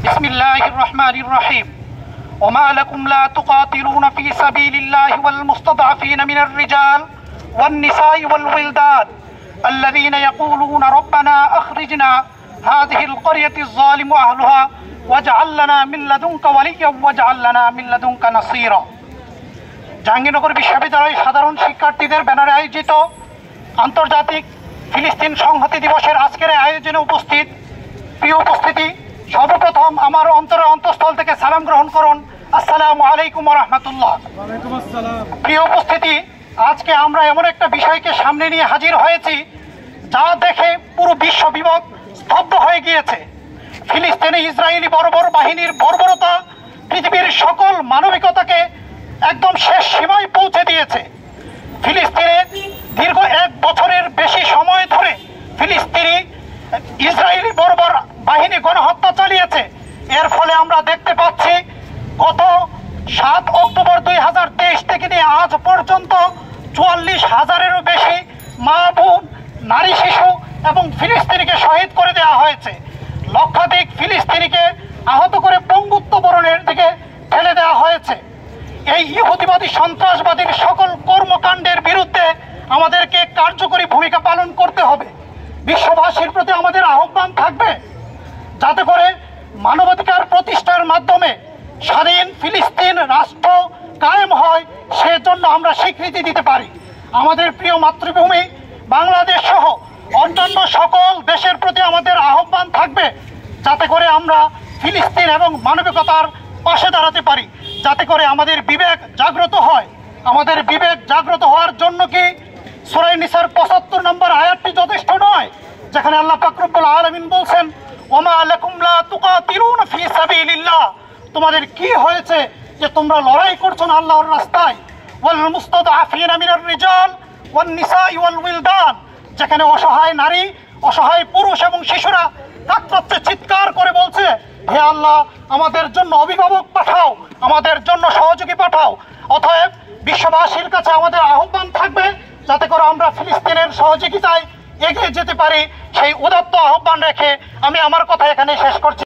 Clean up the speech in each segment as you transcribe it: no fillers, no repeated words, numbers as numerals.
بسم الله الرحمن الرحيم وما لكم لا تقاتلون في سبيل الله والمستضعفين من الرجال والنساء والولدان الذين يقولون ربنا أخرجنا هذه القرية الظالم أهلها واجعل لنا من لدنك وليا واجعل لنا من لدنك نصيرا। জাহাঙ্গীরনগর বিশ্ববিদ্যালয়ের সাধারণ শিক্ষার্থীদের ব্যানারে আয়োজিত আন্তর্জাতিক ফিলিস্তিন সংহতি দিবসের আজকের আয়োজনে উপস্থিত প্রিয় উপস্থিতি, সর্বপ্রথম আমার অন্তরের অন্তঃস্থল থেকে সালাম গ্রহণ করুন। আসসালামু আলাইকুম ওয়া রাহমাতুল্লাহ। প্রিয় উপস্থিতি, আজকে আমরা এমন একটা বিষয়কে সামনে নিয়ে হাজির হয়েছি যা দেখে পুরো বিশ্ব বিভাগ স্তব্ধ হয়ে গিয়েছে। ফিলিস্তিনে ইসরায়েলি বর্বর বাহিনীর বর্বরতা পৃথিবীর সকল মানবিকতাকে একদম শেষ সীমায় পৌঁছে দিয়েছে। ফিলিস্তিনে দীর্ঘ 1 বছরের বেশি সময় ধরে ফিলিস্তিনি ইসরায়েলি বর্বর বাহিনী গণহত্যা চালিয়েছে। এর ফলে আমরা দেখতে পাচ্ছি গত 7 অক্টোবর 2023 থেকে নিয়ে আজ পর্যন্ত 44,000-এরও বেশি মা, বোন, নারী, শিশু এবং ফিলিস্তিনিকে শহীদ করে দেওয়া হয়েছে। লক্ষাধিক ফিলিস্তিনিকে আহত করে পঙ্গুত্ব বরণের দিকে ঠেলে দেওয়া হয়েছে। এই ইহুদিবাদী সন্ত্রাসবাদীর সকল কর্মকাণ্ডের বিরুদ্ধে আমাদেরকে কার্যকরী ভূমিকা পালন করতে হবে। বিশ্ববাসীর প্রতি আমাদের আহ্বান থাকবে যাতে করে মানবাধিকার প্রতিষ্ঠার মাধ্যমে স্বাধীন ফিলিস্তিন রাষ্ট্র কায়েম হয়, সেজন্য আমরা স্বীকৃতি দিতে পারি। আমাদের প্রিয় মাতৃভূমি বাংলাদেশ সহ অন্যান্য সকল দেশের প্রতি আমাদের আহ্বান থাকবে যাতে করে আমরা ফিলিস্তিন এবং মানবিকতার পাশে দাঁড়াতে পারি, যাতে করে আমাদের বিবেক জাগ্রত হয়। আমাদের বিবেক জাগ্রত হওয়ার জন্য কি সূরা নিসার 75 নম্বর আয়াতটি যথেষ্ট নয়, যেখানে আল্লাহ পাক রব্বুল আলামিন বলছেন ওমা লাকুম লা তুকাতিলুনা ফি সাবিলিল্লাহ, তোমাদের কি হয়েছে যে তোমরা লড়াই করছো না আল্লাহর রাস্তায়। ওয়াল মুস্তাদআফিনা মিনার রিজাল ওয়ান নিসাই ওয়াল উইলদান, যেখানে অসহায় নারী, অসহায় পুরুষ এবং শিশুরা কাতরাচ্ছে, চিৎকার করে বলছে হে আল্লাহ আমাদের জন্য অভিভাবক পাঠাও, আমাদের জন্য সহযোগী পাঠাও। অতএব বিশ্ববাসীর কাছে আমাদের আহ্বান থাকবে যাতে করে আমরা ফিলিস্তিনের সহযোগিতায় এগিয়ে যেতে পারি। সেই উদাত্ত আহ্বান রেখে আমি আমার কথা এখানে শেষ করছি।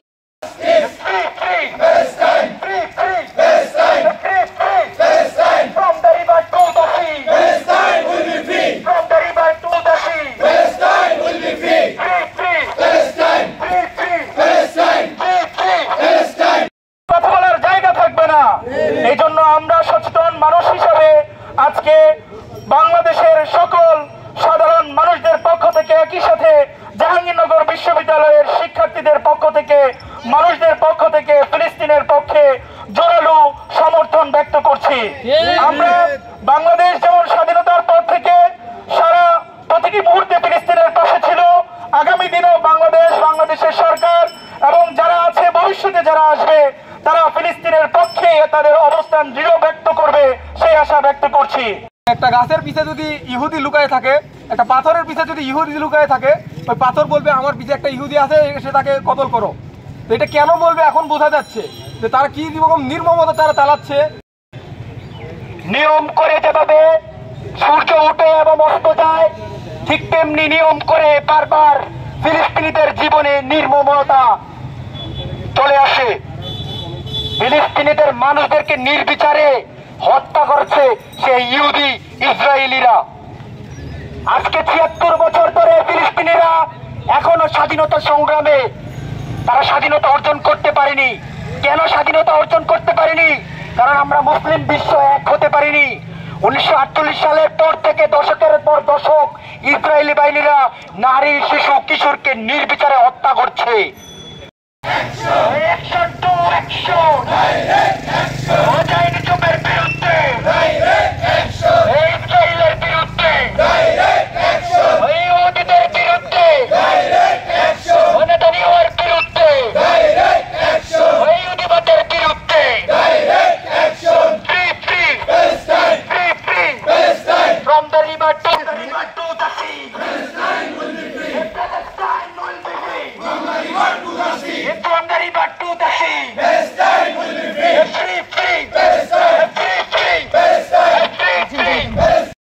কথা বলার জায়গা থাকবে না। এই জন্য আমরা সচেতন মানুষ হিসাবে আজকে বাংলাদেশের সকল সাধারণ মানুষদের পক্ষ থেকে, একই সাথে জাহাঙ্গীরনগর বিশ্ববিদ্যালয়ের শিক্ষার্থীদের পক্ষ থেকে, মানুষদের পক্ষ থেকে ফিলিস্তিনের পক্ষে জোরালো সমর্থন ব্যক্ত করছি। আমরা বাংলাদেশ যেমন স্বাধীনতার পর থেকে সারা প্রতিটি মুহূর্তে ফিলিস্তিনের পাশে ছিল, আগামী দিনেও বাংলাদেশের সরকার এবং যারা আছে, ভবিষ্যতে যারা আসবে, তারা ফিলিস্তিনের পক্ষে তাদের অবস্থান দৃঢ় ব্যক্ত করবে, সেই আশা ব্যক্ত করছি। একটা গাছের পিছে যদি ইহুদি লুকায় থাকে, একটা পাথরের পিছে যদি ইহুদি লুকায় থাকে, ওই পাথর বলবে আমার পিছে একটা ইহুদি আছে, এসে তাকে কতল করো। তো এটা কেন বলবে এখন বোঝা যাচ্ছে যে তারা কি রকম নির্মমতা তারা চালাচ্ছে। নিয়ম করে যেভাবে সূর্য ওঠে এবং অস্ত যায়, ঠিক তেমনি নিয়ম করে বারবার ফিলিস্তিনিদের জীবনে নির্মমতা চলে আসে। ফিলিস্তিনিদের মানুষদেরকে নির্বিচারে হত্যা করছে সেই ইহুদি ইসরায়েলিরা। আজকে ৭৬ বছর ধরে ফিলিস্তিনিরা এখনো স্বাধীনতা সংগ্রামে তারা স্বাধীনতা অর্জন করতে পারেনি। কেন স্বাধীনতা অর্জন করতে পারেনি? কারণ আমরা মুসলিম বিশ্ব এক হতে পারিনি। 1948 সালের পর থেকে দশকের পর দশক ইসরায়েলি বাহিনীরা নারী, শিশু, কিশোরকে নির্বিচারে হত্যা করছে। From the river to the sea.